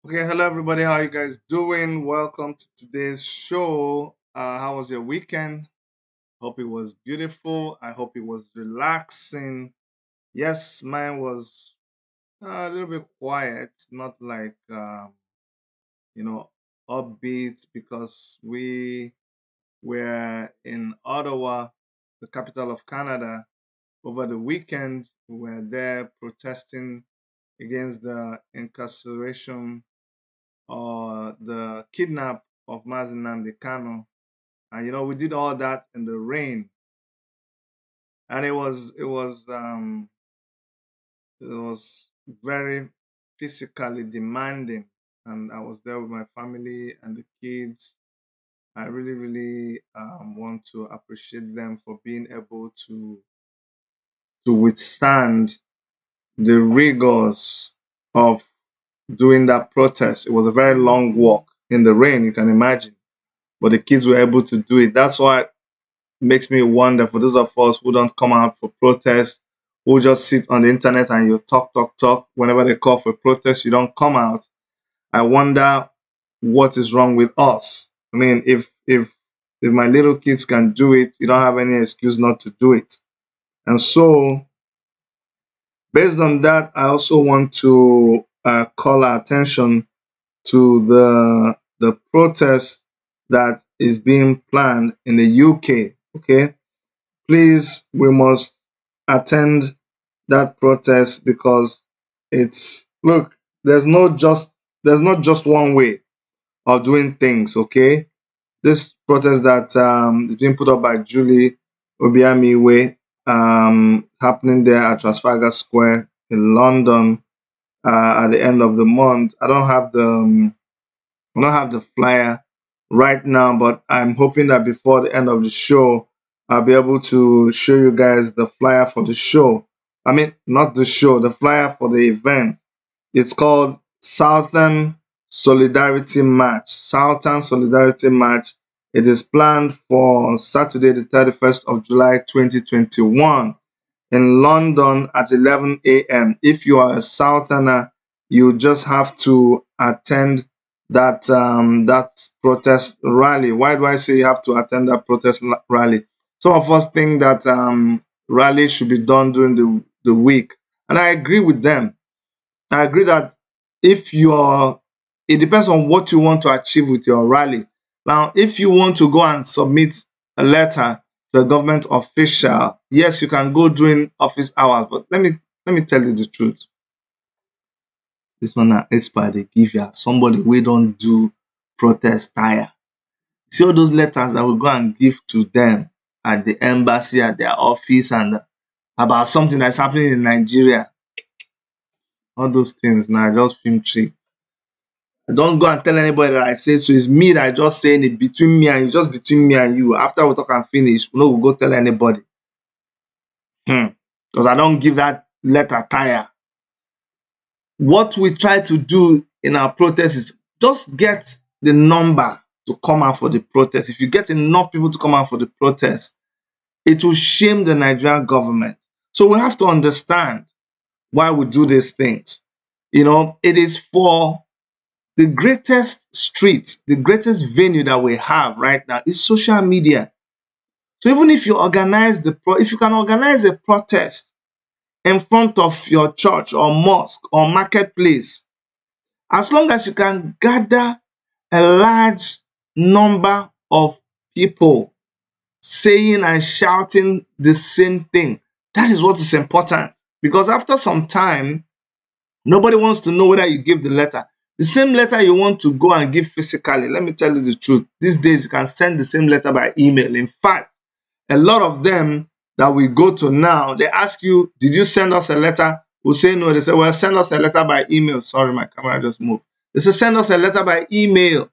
Okay, hello everybody. How you guys doing? Welcome to today's show. How was your weekend? Hope it was beautiful. I hope it was relaxing. Yes, mine was a little bit quiet, not like you know upbeat because we were in Ottawa, the capital of Canada, over the weekend. We were there protesting against the incarceration or the kidnap of Nnamdi Kanu. And we did all that in the rain, and it was very physically demanding. And I was there with my family and the kids. I really, really want to appreciate them for being able to withstand the rigors of doing that protest. It was a very long walk in the rain, you can imagine, but the kids were able to do it. That's why makes me wonder for those of us who don't come out for protest, who just sit on the internet and you talk, talk, talk. Whenever they call for protest, you don't come out. I wonder what is wrong with us. I mean, if my little kids can do it, you don't have any excuse not to do it. And so, based on that, I also want to call our attention to the protest that is being planned in the UK. Okay, please, we must attend that protest because it's look, there's not just one way of doing things. Okay, this protest that is being put up by Julie Obiamiwe, happening there at Trafalgar Square in London at the end of the month. I don't have the flyer right now, but I'm hoping that before the end of the show, I'll be able to show you guys the flyer for the show. I mean, not the show, the flyer for the event. It's called Southern Solidarity March. Southern Solidarity March. It is planned for Saturday, the 31st of July, 2021 in London at 11 a.m. If you are a Southerner, you just have to attend that protest rally. Why do I say you have to attend that protest rally? Some of us think that rally should be done during the week, and I agree with them. I agree that if you're, it depends on what you want to achieve with your rally. Now, if you want to go and submit a letter to a government official, yes, you can go during office hours. But let me tell you the truth. This one na expert they give you somebody we don't do protest tire. See all those letters that we go and give to them at the embassy, at their office, and about something that's happening in Nigeria. All those things now just film trick. Don't go and tell anybody that I say so. It's me that I just saying it between me and you, just between me and you. After we talk and finish, we no go go tell anybody. Because I don't give that letter tire. What we try to do in our protest is just get the number to come out for the protest. If you get enough people to come out for the protest, it will shame the Nigerian government. So we have to understand why we do these things. It is for the greatest street, the greatest venue that we have right now is social media. So even if you if you can organize a protest in front of your church or mosque or marketplace, as long as you can gather a large number of people saying and shouting the same thing, that is what is important. Because after some time, nobody wants to know whether you give the letter. The same letter you want to go and give physically, let me tell you the truth. These days, you can send the same letter by email. In fact, a lot of them that we go to now, they ask you, did you send us a letter? We'll say no. They say, well, send us a letter by email. Sorry, my camera just moved. They say, send us a letter by email.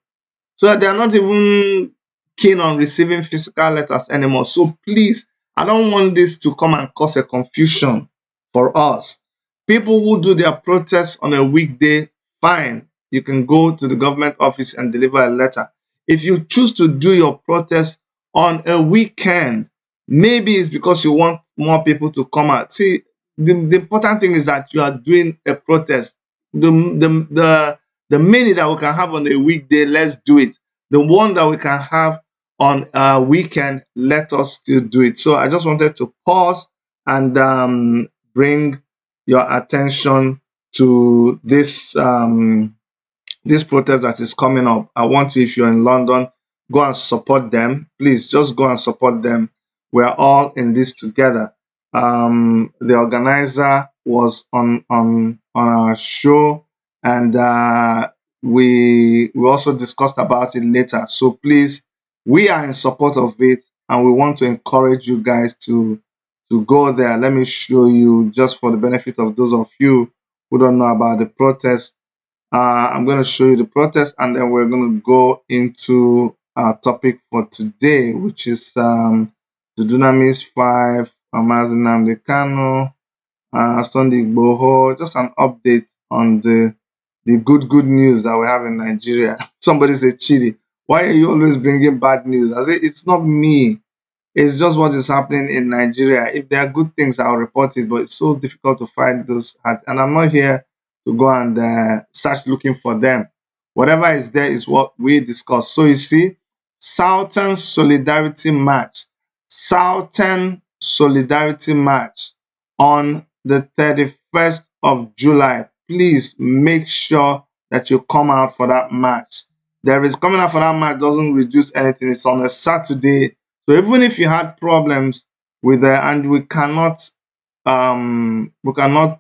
So that they're not even keen on receiving physical letters anymore. So please, I don't want this to come and cause a confusion for us. People who do their protests on a weekday, fine. You can go to the government office and deliver a letter. If you choose to do your protest on a weekend, maybe it's because you want more people to come out. See, the important thing is that you are doing a protest. The The many that we can have on a weekday, let's do it. The one that we can have on a weekend, let us still do it. So I just wanted to pause and bring your attention to this protest that is coming up. I want you, if you're in London, go and support them. Please just go and support them. We're all in this together. The organizer was on our show, and we also discussed about it later. So please, we are in support of it, and we want to encourage you guys to go there. Let me show you, just for the benefit of those of you who don't know about the protest. I'm going to show you the protest, and then we're going to go into our topic for today, which is the Dunamis 5, Nnamdi, Kanu, Sunday Igboho, just an update on the good news that we have in Nigeria. Somebody said, Chidi, why are you always bringing bad news? I say, it's not me. It's just what is happening in Nigeria. If there are good things, I'll report it, but it's so difficult to find those. And I'm not here to go and search looking for them. Whatever is there is what we discuss. So you see, Sultan Solidarity March, Sultan Solidarity March on the 31st of July. Please make sure that you come out for that march. There is coming out for that march doesn't reduce anything. It's on a Saturday. So even if you had problems with and we cannot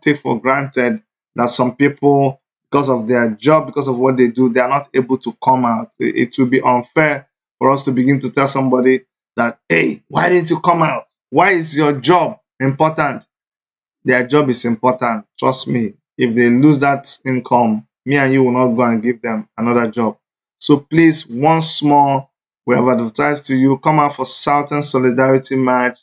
take for granted that some people, because of their job, because of what they do, they are not able to come out. It will be unfair for us to begin to tell somebody that, hey, why didn't you come out? Why is your job important? Their job is important. Trust me. If they lose that income, me and you will not go and give them another job. So please, once more, we have advertised to you, come out for Southern Solidarity March.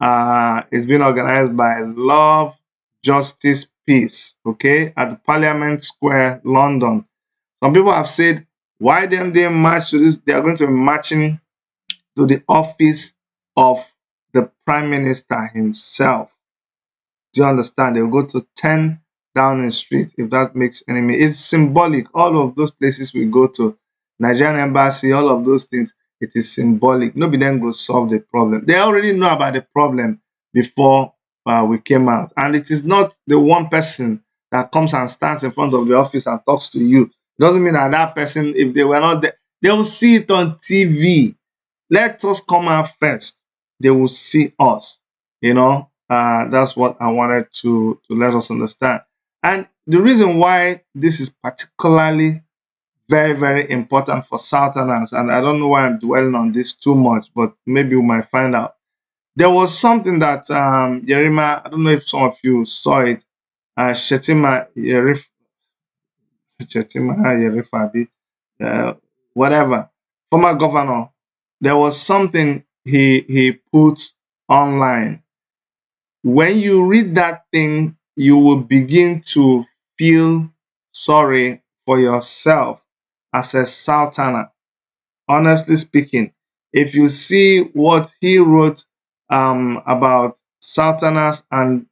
It's been organized by Love, Justice, Peace, okay, at the Parliament Square, London. Some people have said, why didn't they march to this? They are going to be marching to the office of the Prime Minister himself. Do you understand? They'll go to 10 Downing Street, if that makes any meaning. It's symbolic. All of those places we go to, Nigerian Embassy, all of those things, it is symbolic. Nobody then go solve the problem. They already know about the problem before we came out. And it is not the one person that comes and stands in front of the office and talks to you. It doesn't mean that that person, if they were not there, they will see it on TV. Let us come out first. They will see us. You know, that's what I wanted to let us understand. And the reason why this is particularly very, very important for Southerners, and I don't know why I'm dwelling on this too much, but maybe we might find out. There was something that Yerima, I don't know if some of you saw it, Shetima Yerifabi, whatever, former governor, there was something he put online. When you read that thing, you will begin to feel sorry for yourself as a Southerner. Honestly speaking, if you see what he wrote about Southerners and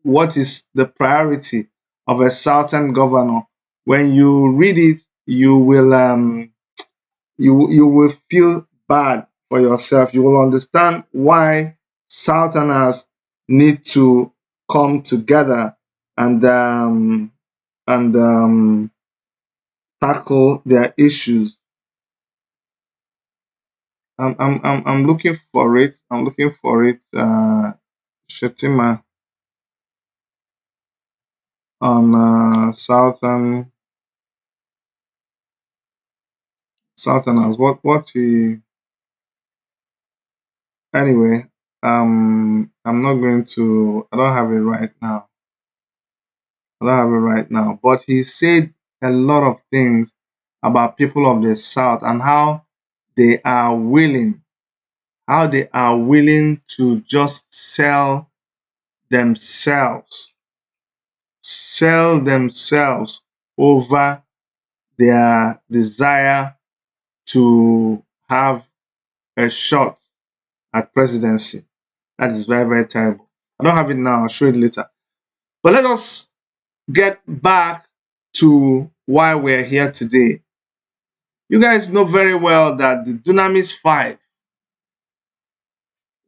what is the priority of a Southern governor, when you read it, you will feel bad for yourself. You will understand why Southerners need to come together and tackle their issues. I'm looking for it. I'm looking for it. Shetima on Southerners. What he anyway. I'm not going to. I don't have it right now. I don't have it right now. But he said a lot of things about people of the South and how they are willing to just sell themselves over their desire to have a shot at presidency. That is very, very terrible. I don't have it now. I'll show it later. But let us get back to why we're here today. You guys know very well that the Dunamis 5,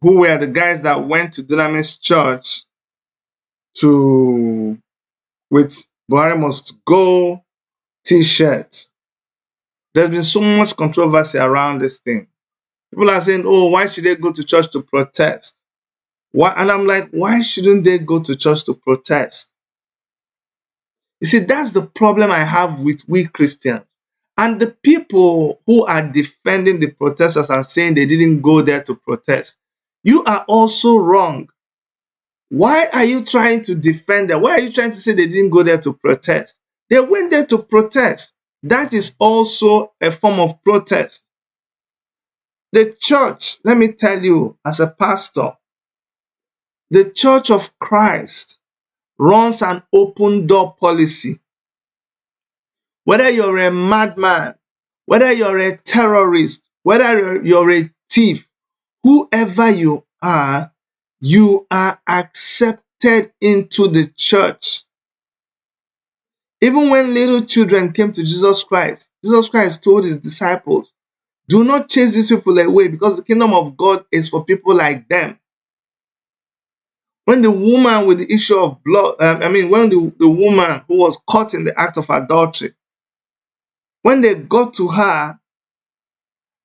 who were the guys that went to Dunamis Church to with Buhari must go t-shirt. There's been so much controversy around this thing. People are saying, oh, why should they go to church to protest? Why? And I'm like, why shouldn't they go to church to protest? You see, that's the problem I have with we Christians. And the people who are defending the protesters and saying they didn't go there to protest, you are also wrong. Why are you trying to defend them? Why are you trying to say they didn't go there to protest? They went there to protest. That is also a form of protest. The church, let me tell you, as a pastor, the Church of Christ runs an open door policy. Whether you're a madman, whether you're a terrorist, whether you're a thief, whoever you are accepted into the church. Even when little children came to Jesus Christ told his disciples, do not chase these people away because the kingdom of God is for people like them. When the woman with the issue of blood, when the woman who was caught in the act of adultery, when they got to her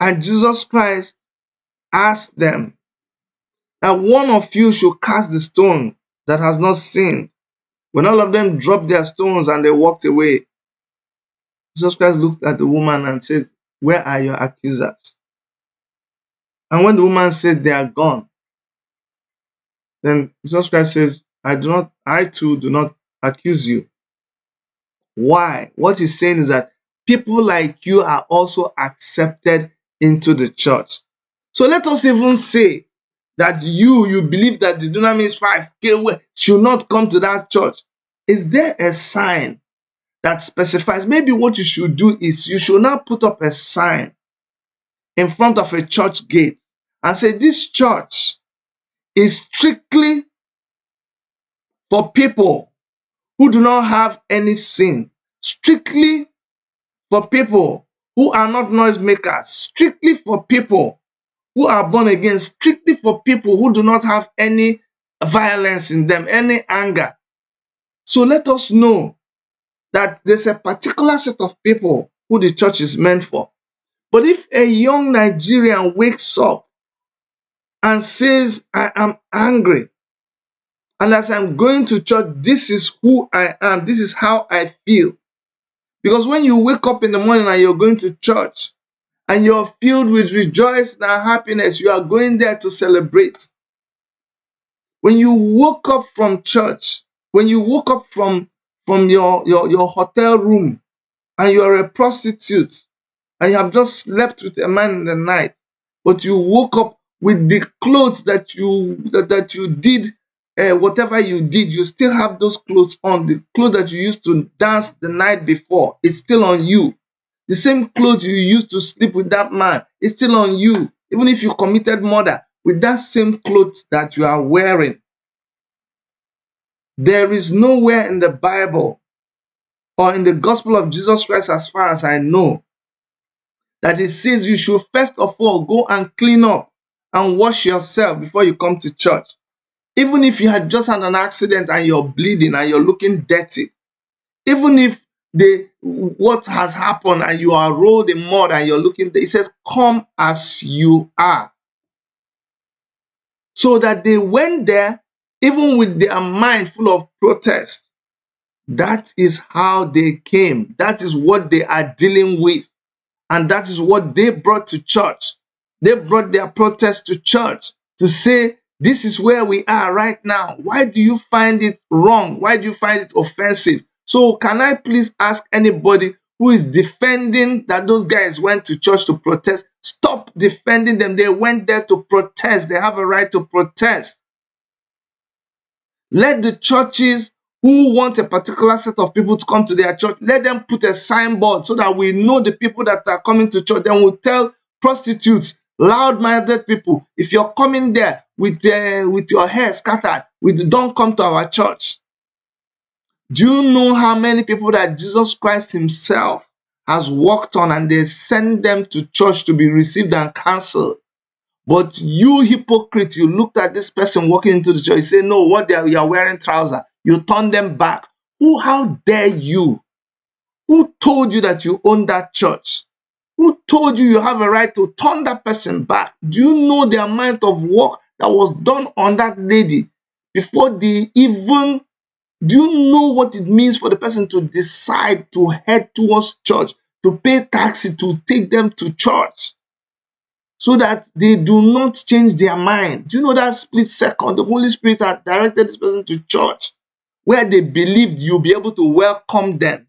and Jesus Christ asked them that one of you should cast the stone that has not sinned, when all of them dropped their stones and they walked away, Jesus Christ looked at the woman and says, where are your accusers? And when the woman said they are gone, then Jesus Christ says, I too do not accuse you. Why? What he's saying is that people like you are also accepted into the church. So let us even say that you believe that the Dunamis 5 should not come to that church. Is there a sign that specifies? Maybe what you should do is you should not put up a sign in front of a church gate and say this church is strictly for people who do not have any sin, strictly for people who are not noisemakers, strictly for people who are born again, strictly for people who do not have any violence in them, any anger. So let us know that there's a particular set of people who the church is meant for. But if a young Nigerian wakes up and says, I am angry, and as I'm going to church, this is who I am, this is how I feel. Because when you wake up in the morning and you're going to church, and you're filled with rejoicing and happiness, you are going there to celebrate. When you woke up from church, when you woke up from your hotel room, and you're a prostitute, and you have just slept with a man in the night, but you woke up with the clothes that you did, whatever you did, you still have those clothes on. The clothes that you used to dance the night before, it's still on you. The same clothes you used to sleep with that man, it's still on you. Even if you committed murder, with that same clothes that you are wearing. There is nowhere in the Bible or in the gospel of Jesus Christ, as far as I know, that it says you should first of all go and clean up and wash yourself before you come to church. Even if you had just had an accident and you're bleeding and you're looking dirty, even if what has happened and you are rolled in mud and you're looking, it says, come as you are. So that they went there, even with their mind full of protest. That is how they came. That is what they are dealing with. And that is what they brought to church. They brought their protest to church to say, this is where we are right now. Why do you find it wrong? Why do you find it offensive? So can I please ask anybody who is defending that those guys went to church to protest, stop defending them. They went there to protest. They have a right to protest. Let the churches who want a particular set of people to come to their church, let them put a signboard so that we know the people that are coming to church. Then we'll tell prostitutes, loud-minded people, if you're coming there with your hair scattered, don't come to our church. Do you know how many people that Jesus Christ himself has worked on and they send them to church to be received and counseled? But you hypocrite, you looked at this person walking into the church, you say, no, what you are wearing trousers. You turn them back. How dare you? Who told you that you own that church? Who told you you have a right to turn that person back? Do you know the amount of work that was done on that lady before they even... Do you know what it means for the person to decide to head towards church, to pay taxi to take them to church so that they do not change their mind? Do you know that split second, the Holy Spirit had directed this person to church where they believed you'll be able to welcome them?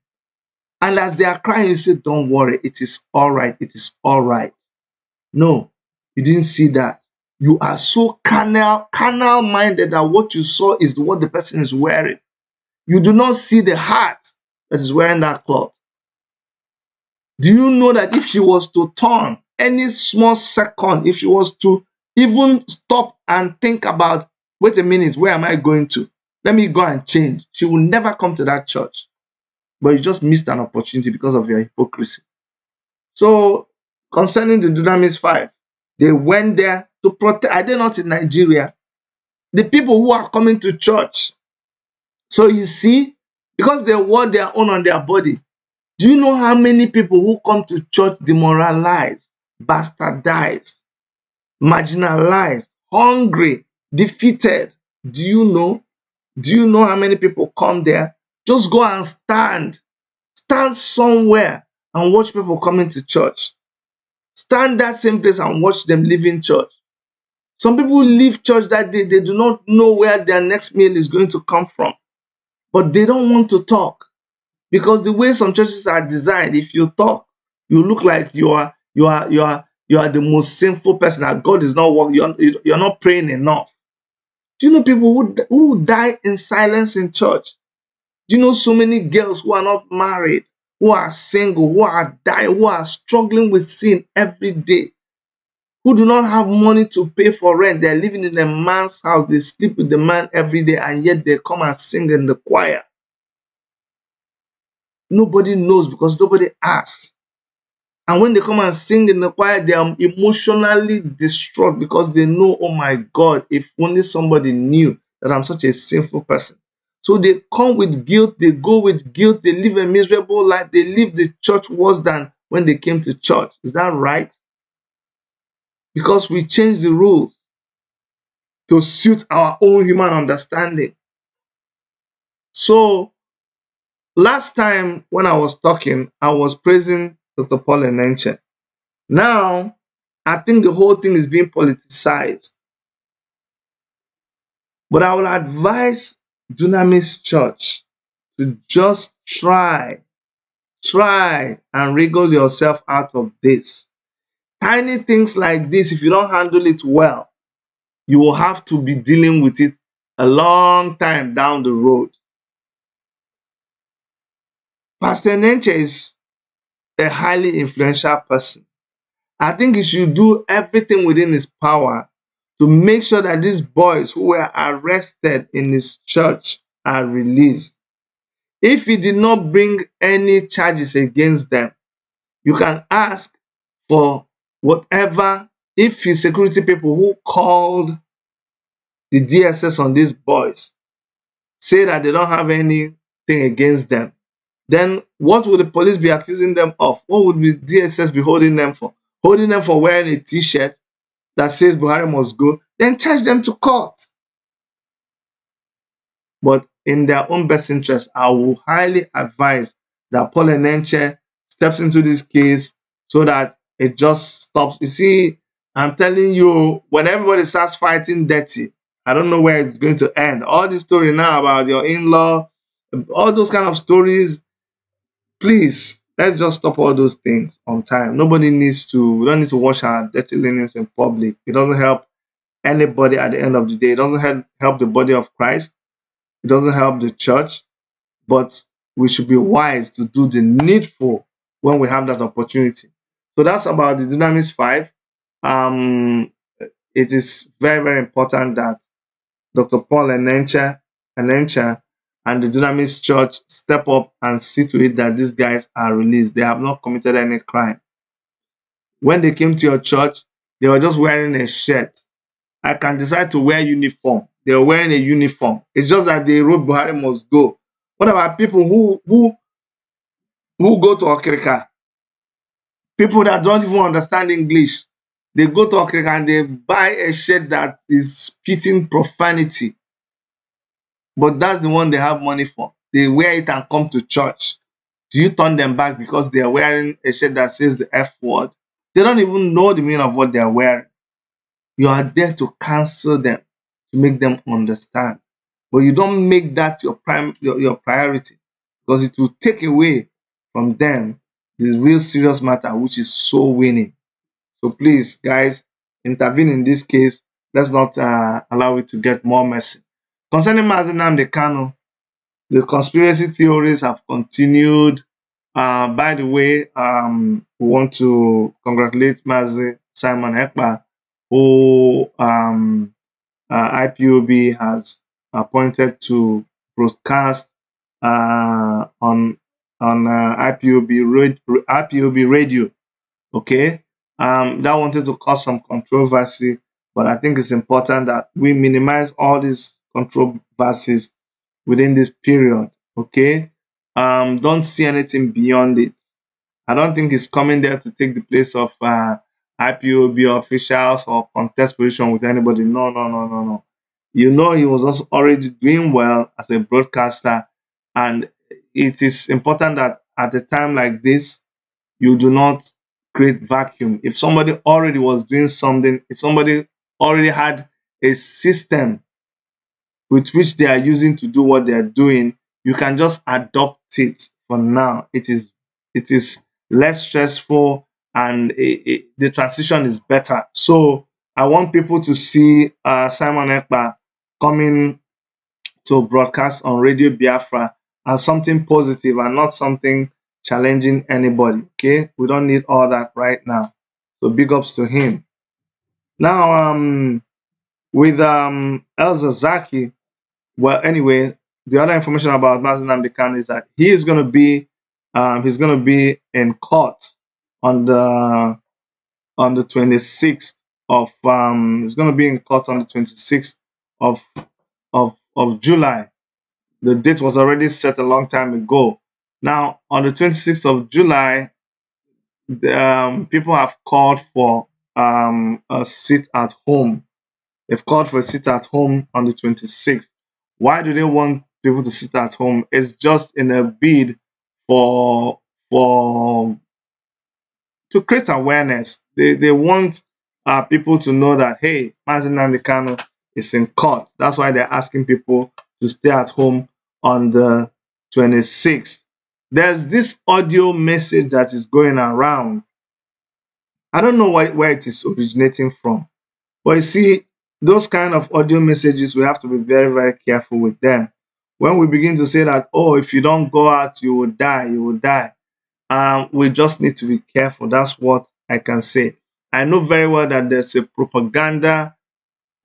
And as they are crying, you say, don't worry, it is all right, it is all right. No, you didn't see that. You are so carnal minded that what you saw is what the person is wearing. You do not see the heart that is wearing that cloth. Do you know that if she was to turn any small second, if she was to even stop and think about, wait a minute, where am I going to? Let me go and change. She will never come to that church. But you just missed an opportunity because of your hypocrisy. So, concerning the Dunamis 5, they went there to protect. Are they not in Nigeria? The people who are coming to church. So you see, because they wore their own on their body, do you know how many people who come to church demoralized, bastardized, marginalized, hungry, defeated? Do you know? Do you know how many people come there? Just go and stand somewhere and watch people coming to church. Stand that same place and watch them leaving church. Some people leave church that day, they do not know where their next meal is going to come from. But they don't want to talk. Because the way some churches are designed, if you talk, you look like you are the most sinful person, that God is not working, you're not praying enough. Do you know people who die in silence in church? Do you know so many girls who are not married, who are single, who are dying, who are struggling with sin every day, who do not have money to pay for rent? They're living in a man's house, they sleep with the man every day, and yet they come and sing in the choir. Nobody knows because nobody asks. And when they come and sing in the choir, they are emotionally distraught because they know, oh my God, if only somebody knew that I'm such a sinful person. So they come with guilt, they go with guilt, they live a miserable life, they leave the church worse than when they came to church. Is that right? Because we changed the rules to suit our own human understanding. So last time when I was talking, I was praising Dr. Paul Enenche. Now, I think the whole thing is being politicized. But I will advise Dunamis Church to just try and wriggle yourself out of this. Tiny things like this, if you don't handle it well, you will have to be dealing with it a long time down the road. Pastor Enenche is a highly influential person. I think he should do everything within his power to make sure that these boys who were arrested in his church are released. If he did not bring any charges against them, you can ask for whatever. If his security people who called the DSS on these boys say that they don't have anything against them, then what would the police be accusing them of? What would the DSS be holding them for? Holding them for wearing a t-shirt that says Buhari must go, then charge them to court. But in their own best interest, I will highly advise that Paul Enenche steps into this case so that it just stops. You see, I'm telling you, when everybody starts fighting dirty, I don't know where it's going to end. All this story now about your in-law, all those kind of stories, please, let's just stop all those things on time. We don't need to wash our dirty linens in public. It doesn't help anybody at the end of the day. It doesn't help the body of Christ. It doesn't help the church. But we should be wise to do the needful when we have that opportunity. So that's about the Dunamis 5. It is very, very important that Dr. Paul Enenche and the Dunamis church step up and see to it that these guys are released. They have not committed any crime. When they came to your church, they were just wearing a shirt. I can decide to wear uniform. They were wearing a uniform. It's just that they wrote Buhari must go. What about people who go to Okrika? People that don't even understand English. They go to Okrika and they buy a shirt that is spitting profanity. But that's the one they have money for. They wear it and come to church. Do you turn them back because they are wearing a shirt that says the F word? They don't even know the meaning of what they are wearing. You are there to counsel them, to make them understand. But you don't make that your priority, because it will take away from them the real serious matter, which is soul winning. So please, guys, intervene in this case. Let's not allow it to get more messy. Concerning Nnamdi Kanu, the conspiracy theories have continued. By the way, we want to congratulate Mazi Simon Ekpa, who IPOB has appointed to broadcast on IPOB radio. Okay, that wanted to cause some controversy, but I think it's important that we minimize all these controversies within this period. Okay, don't see anything beyond it. I don't think he's coming there to take the place of IPOB officials or contest position with anybody. No, no, no, no, no. You know, he was also already doing well as a broadcaster, and it is important that at a time like this, you do not create vacuum. If somebody already was doing something, if somebody already had a system with which they are using to do what they are doing, you can just adopt it for now. It is less stressful, and the transition is better. So I want people to see Simon Ekpa coming to broadcast on Radio Biafra as something positive and not something challenging anybody. Okay, we don't need all that right now. So big ups to him. Now, with El-zazaki, well, anyway, the other information about Nnamdi Kanu is that he is going to be in court on the 26th of he's going to be in court on the 26th of July. The date was already set a long time ago. Now, on the 26th of July, people have called for a sit at home. They've called for a sit at home on the 26th. Why do they want people to sit at home? It's just in a bid for to create awareness. They want people to know that, hey, Nnamdi Kanu is in court. That's why they're asking people to stay at home on the 26th. There's this audio message that is going around. I don't know where it is originating from. But you see, those kind of audio messages, we have to be very, very careful with them. When we begin to say that, oh, if you don't go out, you will die, you will die. We just need to be careful. That's what I can say. I know very well that there's a propaganda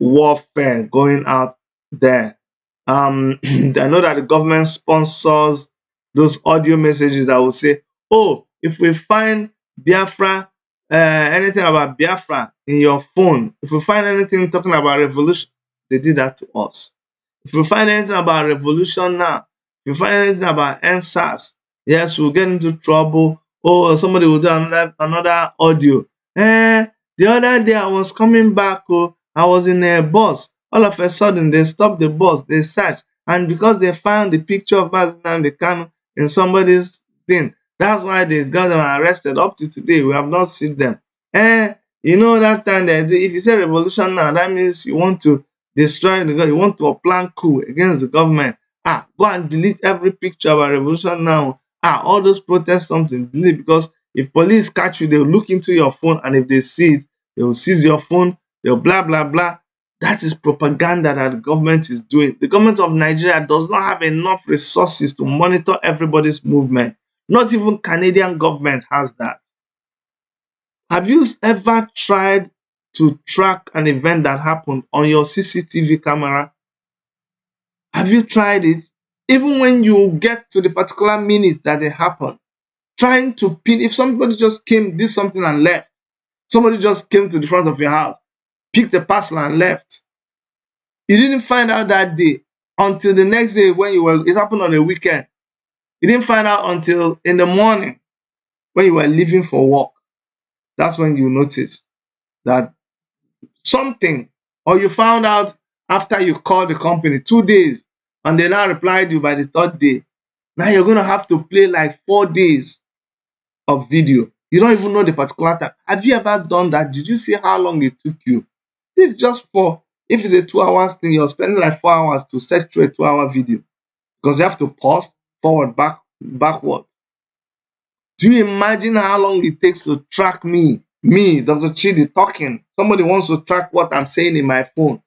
warfare going out there. I know that the government sponsors those audio messages that will say, oh, if we find Biafra, anything about Biafra in your phone, if we find anything talking about revolution, they did that to us. If we find anything about revolution now, if you find anything about NSAS, yes, we'll get into trouble. Oh, somebody will do another audio. The other day I was coming back, I was in a bus. All of a sudden, they stopped the bus, they searched, and because they found the picture of Nnamdi Kanu in somebody's thing, that's why they got them arrested. Up to today, we have not seen them. You know that time they do, if you say revolution now, that means you want to destroy the government, you want to plan coup against the government. Go and delete every picture about revolution now. All those protests, something, delete, because if police catch you, they'll look into your phone, and if they see it, they will seize your phone, they'll blah, blah, blah. That is propaganda that the government is doing. The government of Nigeria does not have enough resources to monitor everybody's movement. Not even Canadian government has that. Have you ever tried to track an event that happened on your CCTV camera? Have you tried it? Even when you get to the particular minute that it happened, trying to pin, if somebody just came, did something and left, somebody just came to the front of your house, picked a parcel and left, you didn't find out that day until the next day when it happened on a weekend. You didn't find out until in the morning when you were leaving for work. That's when you noticed that something, or you found out after you called the company 2 days and they now replied you by the third day. Now you're going to have to play like 4 days of video. You don't even know the particular time. Have you ever done that? Did you see how long it took you? It's just for, if it's a 2 hours thing, you're spending like 4 hours to search through a 2 hour video because you have to pause, forward, backward. Do you imagine how long it takes to track me, Dr. Chidi, talking? Somebody wants to track what I'm saying in my phone.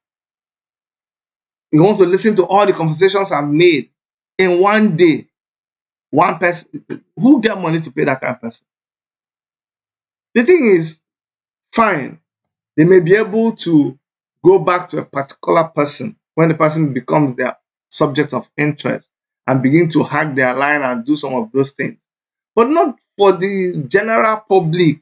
You want to listen to all the conversations I've made in one day. One person, who get money to pay that kind of person? The thing is, fine, they may be able to go back to a particular person when the person becomes their subject of interest and begin to hack their line and do some of those things, but not for the general public.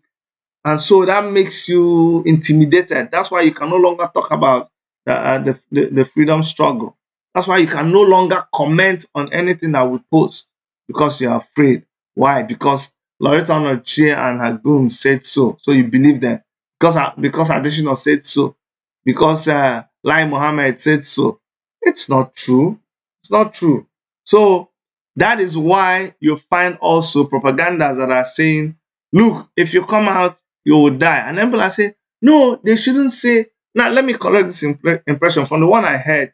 And so that makes you intimidated. That's why you can no longer talk about the freedom struggle. That's why you can no longer comment on anything that we post because you're afraid. Why? Because Loretta Onochie and her goons said so. So you believe them. Because Additional said so. Because Lai Mohammed said so. It's not true. It's not true. So that is why you find also propagandas that are saying, look, if you come out, you will die. And then people are saying, no, they shouldn't say. Now, let me correct this impression from the one I heard.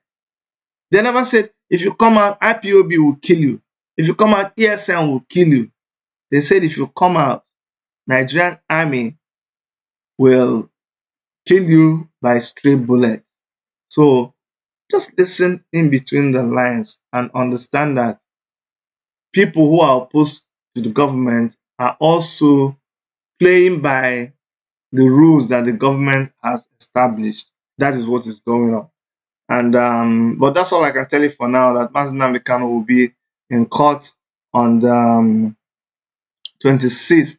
They never said, if you come out, IPOB will kill you. If you come out, ESN will kill you. They said, if you come out, Nigerian army will kill you by stray bullets. So just listen in between the lines and understand that people who are opposed to the government are also playing by the rules that the government has established. That is what is going on. And but that's all I can tell you for now, that Nnamdi Kanu will be in court on the 26th.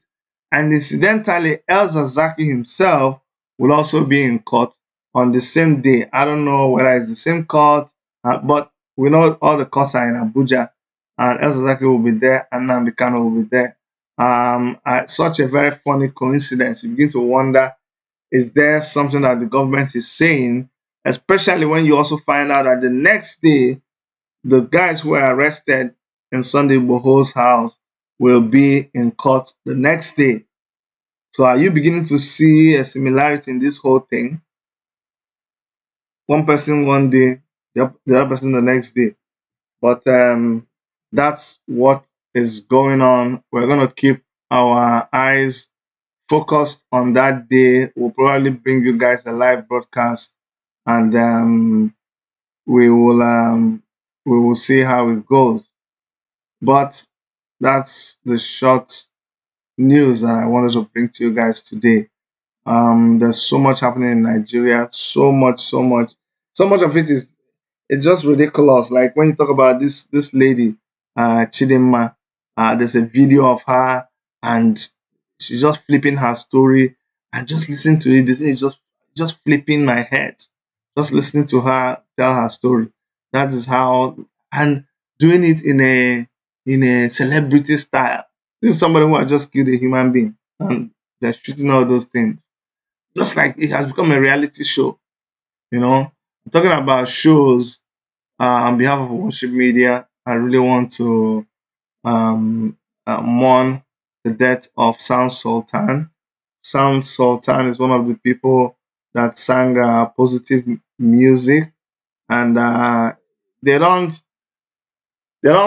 And incidentally, El-Zazaki himself will also be in court on the same day. I don't know whether it's the same court, but we know all the courts are in Abuja, and El-Zazaki will be there, and Nnamdi Kanu will be there. Such a very funny coincidence. You begin to wonder, is there something that the government is saying, especially when you also find out that the next day, the guys who were arrested in Sunday Igboho's house will be in court the next day. So are you beginning to see a similarity in this whole thing? One person one day, the other person the next day. But that's what is going on. We're going to keep our eyes focused on that day. We'll probably bring you guys a live broadcast, and we will see how it goes. But that's the short news that I wanted to bring to you guys today. There's so much happening in Nigeria, so much of it is, it's just ridiculous. Like when you talk about this lady, Chidinma, there's a video of her and she's just flipping her story, and just listening to it, this is just flipping my head. Just listening to her tell her story. That is how, and doing it in a celebrity style. This is somebody who has just killed a human being, and they're shooting all those things. Just like it has become a reality show. I'm talking about shows. On behalf of Worship Media, I really want to mourn the death of Sound Sultan. Sound Sultan is one of the people that sang positive music, and they don't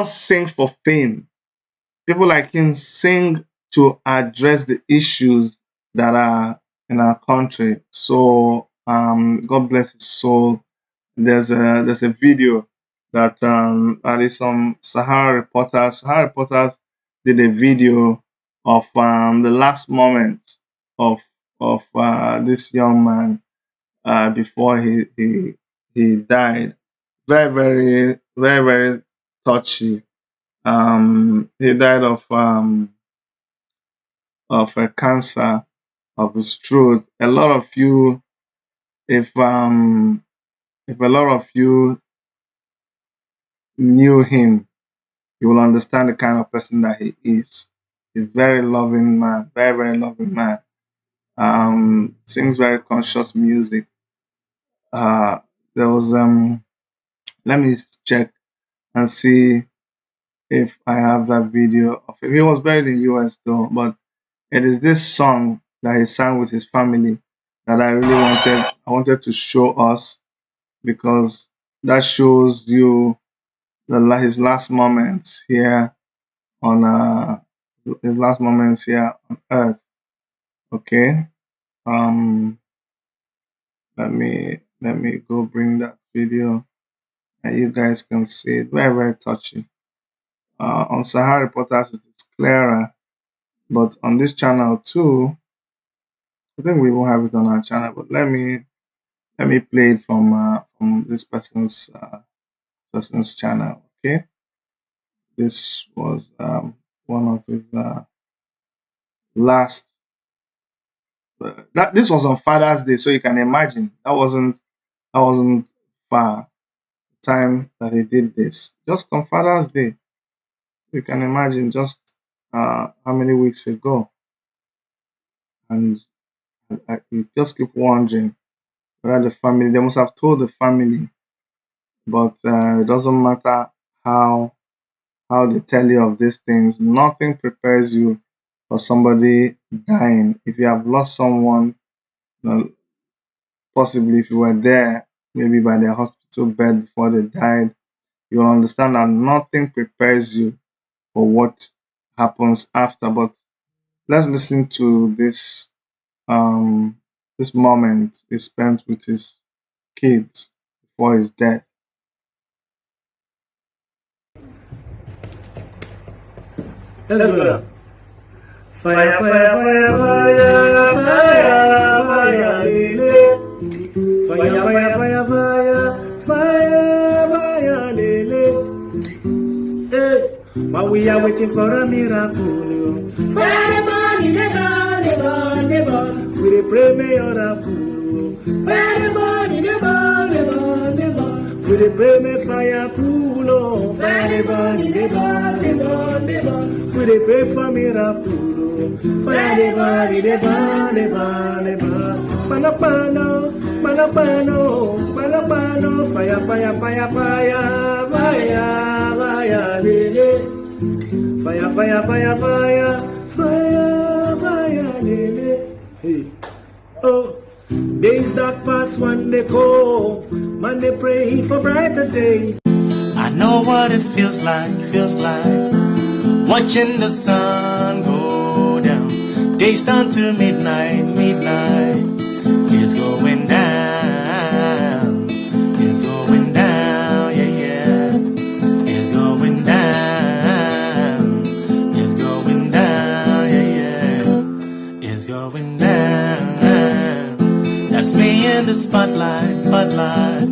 sing for fame. People like him sing to address the issues that are in our country. So God bless his soul. There's a video that there is some Sahara reporters. Sahara reporters did a video of the last moments of this young man before he died. Very, very, very, very touchy. He died of a cancer of his throat. A lot of you, if a lot of you knew him, you will understand the kind of person that he is. He's a very loving man, very, very loving man. Sings very conscious music. Uh, there was let me check and see if I have that video of him. He was buried in US though, but it is this song that he sang with his family that I really wanted to show us, because that shows you his last moments here on his last moments here on earth. Okay. Um let me go bring that video and you guys can see it. Very, very touchy. On Sahara Reporters it is clearer, but on this channel too, I think we won't have it on our channel, but let me play it from this person's channel. Okay. This was one of his last. This was on Father's Day, so you can imagine that wasn't far time that he did this. Just on Father's Day, you can imagine just how many weeks ago, and you just keep wondering whether the family, they must have told the family, but it doesn't matter how they tell you of these things. Nothing prepares you for somebody dying. If you have lost someone, you know, possibly if you were there, maybe by their hospital bed before they died, you'll understand that nothing prepares you for what happens after. But let's listen to this moment he spent with his kids before his death. Let's go now. Fire, fire, fire, fire, fire, fire, lele. Fire, fire, fire, fire, fire, fire, lele. Hey, but we are waiting for a miracle. Fire, the body, the body, the body, the body. We pray, may your apple. Fire, the body, the body, the body, the body. We pray, may fire cool. Oh, fire, the body, the body, the body, the body. We pray for miracle. Fire the body, the body, the body, the body. Manapano, manapano, manapano. Fire, fire, fire, fire, fire, fire, lele. Fire, fire, fire, fire, fire, fire, lele. Hey, oh. Days that pass when they call, man they pray for brighter days. I know what it feels like, watching the sun go down. Days down to midnight, midnight. It's going down, it's going down, yeah, yeah. It's going down, it's going down, yeah, yeah. It's going down. That's me in the spotlight, spotlight.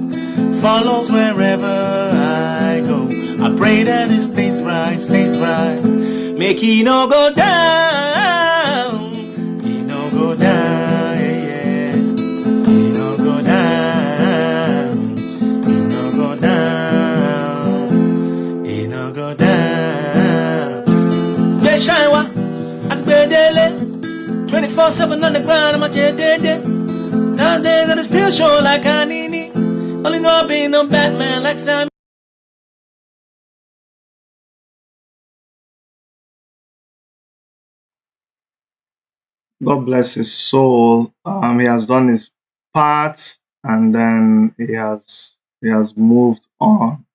Follows wherever I go. I pray that it stays right, stays right. Make he no go down, he no go down, yeah, yeah. He no go down, he no go down, he no go down. Beshawa, at bedele, 24/7 on the ground, I'm a jede. Nowadays I still show like Anini. Only know I be no Batman like Sam. God bless his soul. He has done his part, and then he has moved on.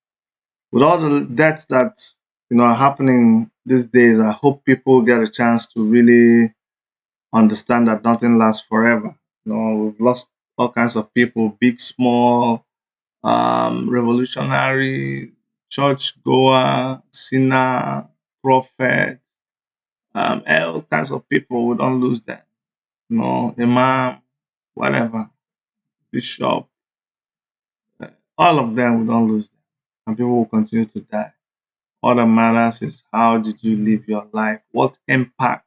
With all the deaths that are happening these days, I hope people get a chance to really understand that nothing lasts forever. We've lost all kinds of people, big, small, revolutionary, church goer, sinner, prophet, all kinds of people. We don't lose them. Imam, whatever, bishop, all of them, we don't lose them, and people will continue to die. All that matters is how did you live your life? What impact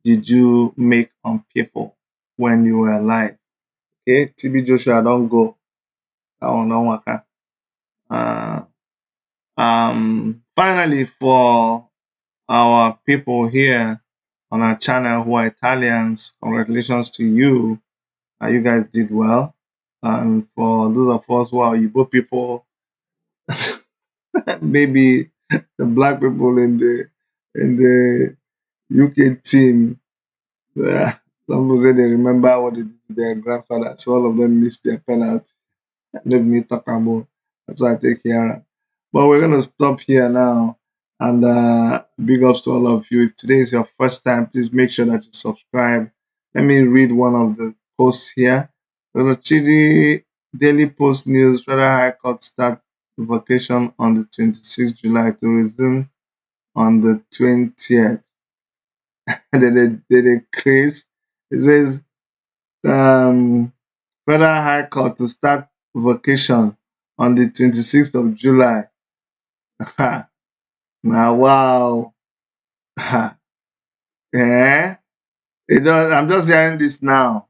did you make on people when you were alive? Okay, TB Joshua, don't go. That one don't work. Uh, Finally, for our people here on our channel who are Italians, congratulations to you. You guys did well. And for those of us who are Igbo people, maybe the black people in the UK team, some people say they remember what they did to their grandfather, so all of them missed their penalty. Let me talk about. That's why I take here. But we're gonna stop here now. And big ups to all of you. If today is your first time, please make sure that you subscribe. Let me read one of the posts here. Chidi Daily Post News: Federal High Court start vacation on the 26th July to resume on the 20th. And then they craze. It says Federal High Court to start vacation on the 26th of July. Now, wow. Eh? I'm just hearing this now.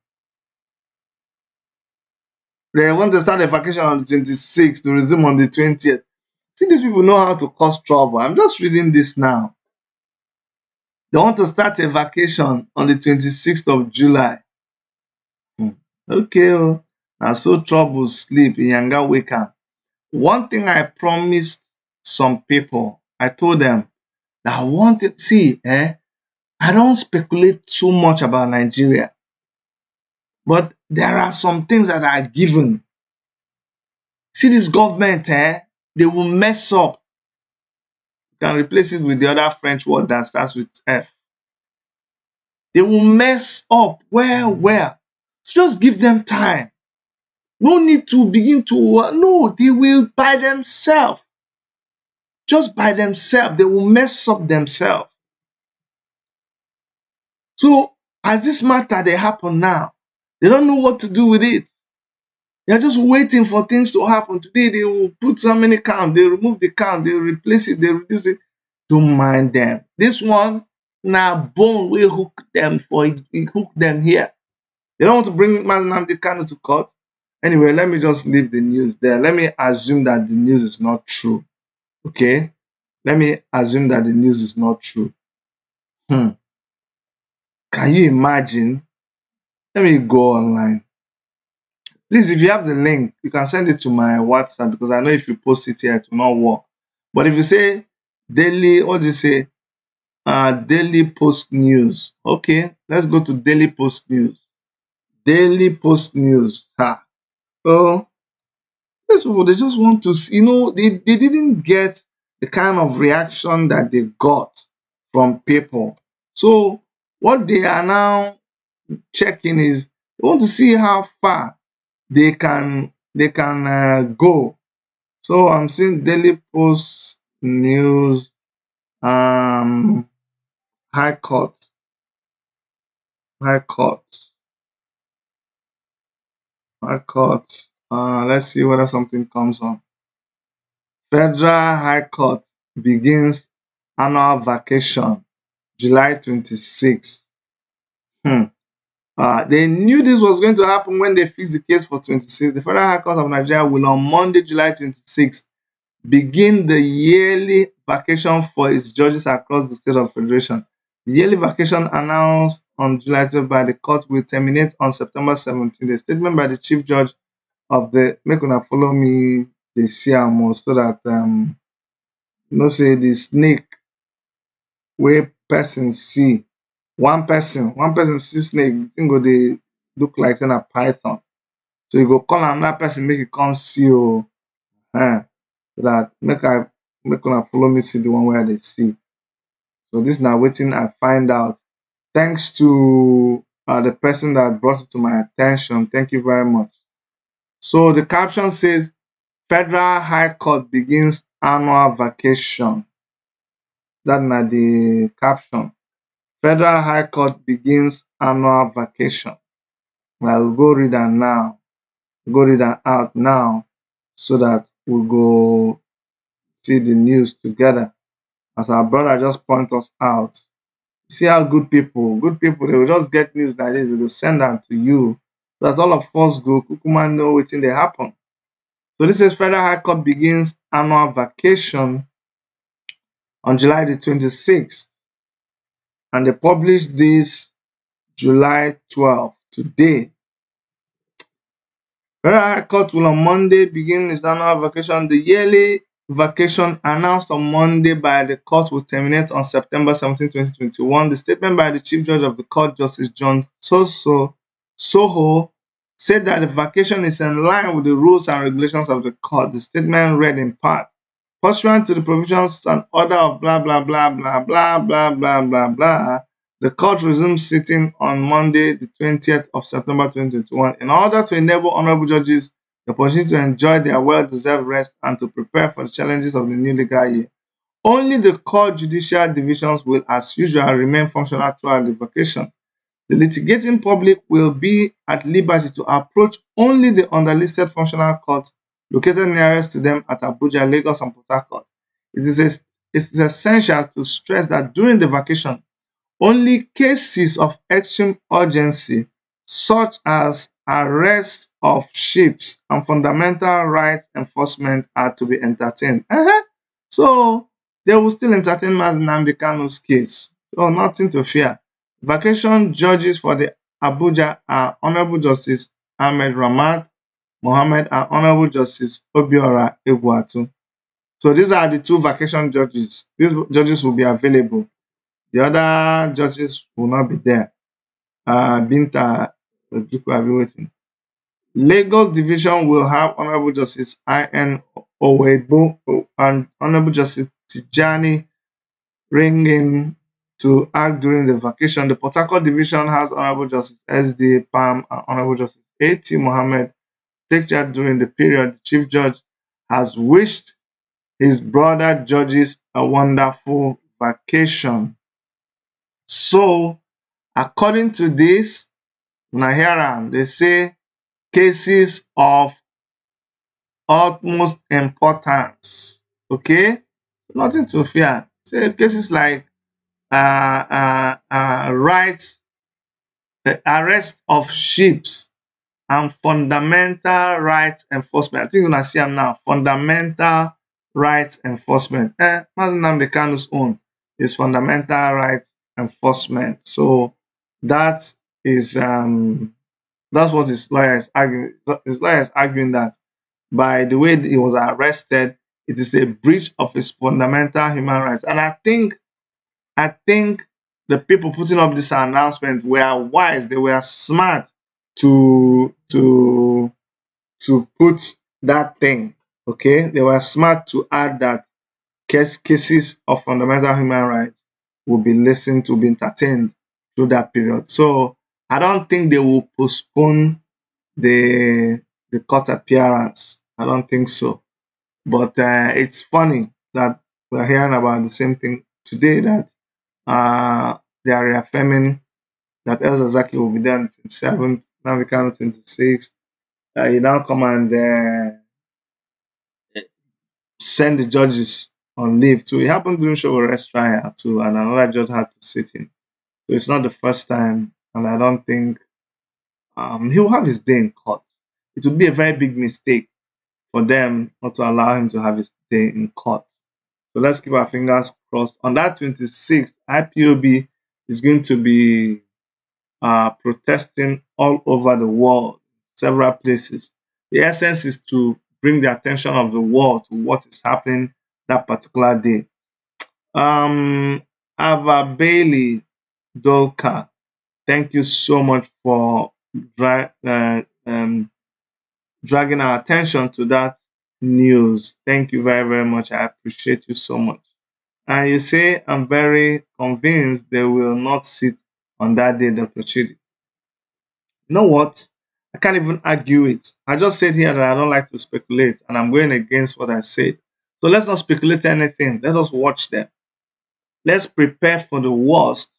They want to start a vacation on the 26th to resume on the 20th. See, these people know how to cause trouble. I'm just reading this now. They want to start a vacation on the 26th of July. Okay, oh. Now, so trouble sleep in Yanga wake up. One thing I promised some people, I told them that I wanted, I don't speculate too much about Nigeria, but there are some things that are given. See, this government, they will mess up. You can replace it with the other French word that starts with F. They will mess up well. So just give them time. No need to begin to, no, they will by themselves. Just by themselves, they will mess up themselves. So as this matter they happen now, they don't know what to do with it. They're just waiting for things to happen. Today they will put so many count, they remove the count, they replace it, they reduce it. Don't mind them. This one, now bone will hook them for it, hook them here. They don't want to bring Nnamdi Kanu to court. Anyway, let me just leave the news there. Let me assume that the news is not true. Okay? Let me assume that the news is not true. Can you imagine? Let me go online. Please, if you have the link, you can send it to my WhatsApp because I know if you post it here, it will not work. But if you say daily, what do you say? Daily Post News. Okay, let's go to Daily Post News. Daily Post News. So these people, they just want to see, they didn't get the kind of reaction that they got from people. So what they are now checking is they want to see how far they can go. So I'm seeing Daily Post News, High Court. Let's see whether something comes up. Federal High Court begins annual vacation July 26th. They knew this was going to happen when they fixed the case for 26th. The Federal High Court of Nigeria will on Monday, July 26th, begin the yearly vacation for its judges across the state of Federation. The yearly vacation announced on July 12th by the court will terminate on September 17th. A statement by the Chief Judge of the make una follow me the CMO so that say the snake where person see one person see snake, the thing go they look like a python. So you go call another person, make it come see you. So that make una follow me see the one where they see. So this now waiting I find out. Thanks to the person that brought it to my attention. Thank you very much. So the caption says Federal High Court begins annual vacation. That's not the caption. Federal High Court begins annual vacation. I will go read that now. Go read that out now so that we'll go see the news together. As our brother just point us out, see how good people, they will just get news like this, they will send them to you. So that all of us go kukuma know wetin dey happen. So this is Federal High Court begins annual vacation on July the 26th, and they published this July 12th, today. Federal High Court will on Monday begin its annual vacation. The yearly vacation announced on Monday by the court will terminate on September 17, 2021. The statement by the Chief Judge of the Court, Justice John Soho, said that the vacation is in line with the rules and regulations of the court. The statement read in part, pursuant to the provisions and order of blah, blah, blah, blah, blah, blah, blah, blah, blah, the court resumed sitting on Monday, the 20th of September 2021, in order to enable honorable judges the opportunity to enjoy their well-deserved rest and to prepare for the challenges of the new legal year. Only the court judicial divisions will, as usual, remain functional throughout the vacation. The litigating public will be at liberty to approach only the underlisted functional courts located nearest to them at Abuja, Lagos, and Port Harcourt. It is essential to stress that during the vacation, only cases of extreme urgency, such as arrest of ships and fundamental rights enforcement, are to be entertained. So they will still entertain Nnamdi Kanu's case. So nothing to fear. Vacation judges for the Abuja are Honorable Justice Ahmed Ramat Mohammed and Honorable Justice Obiora Egwuatu. So these are the two vacation judges. These judges will be available. The other judges will not be there. Binta Ojukwu, I'll be waiting. Lagos Division will have Honorable Justice I.N. Owebo and Honorable Justice Tijani Ringin to act during the vacation. The Port Harcourt Division has Honorable Justice S.D. Pam and Honorable Justice A.T. Mohammed take charge during the period. The Chief Judge has wished his brother judges a wonderful vacation. So, according to this, they say cases of utmost importance. Okay, nothing to fear. Say cases like rights, arrest of ships, and fundamental rights enforcement. I think you're gonna see them now. Fundamental rights enforcement. Nnamdi Kanu's own is fundamental rights enforcement. So that is that's what his lawyer is arguing. His lawyer is arguing that by the way he was arrested, it is a breach of his fundamental human rights. And I think the people putting up this announcement were wise. They were smart to put that thing. Okay, they were smart to add that cases of fundamental human rights will be listened to, be entertained through that period. So I don't think they will postpone the court appearance. I don't think so. But it's funny that we're hearing about the same thing today, that they are reaffirming that El-zazaki will be there on the 27th, Nnamdi Kanu 26th. You now come and send the judges on leave too. It happened during show arrest trial too, and another judge had to sit in. So it's not the first time, and I don't think he will have his day in court. It would be a very big mistake for them not to allow him to have his day in court. So let's keep our fingers crossed. On that 26th, IPOB is going to be protesting all over the world, several places. The essence is to bring the attention of the world to what is happening that particular day. Ava Bailey Dolka, thank you so much for dragging our attention to that news. Thank you very, very much. I appreciate you so much. And you say, I'm very convinced they will not sit on that day, Dr. Chidi. You know what? I can't even argue it. I just said here that I don't like to speculate, and I'm going against what I said. So let's not speculate anything. Let's just watch them. Let's prepare for the worst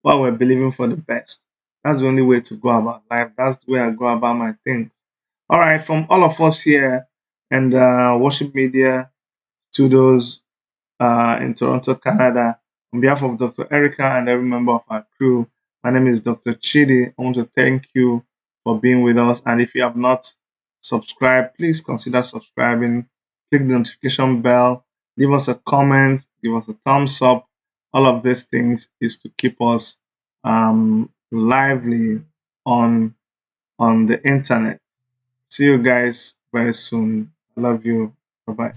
while we're believing for the best. That's the only way to go about life. That's the way I go about my things. All right, from all of us here and Worship Media studios in Toronto, Canada. On behalf of Dr. Erica and every member of our crew, my name is Dr. Chidi. I want to thank you for being with us. And if you have not subscribed, please consider subscribing. Click the notification bell, leave us a comment, give us a thumbs up. All of these things is to keep us lively on the internet. See you guys very soon. I love you. Bye bye.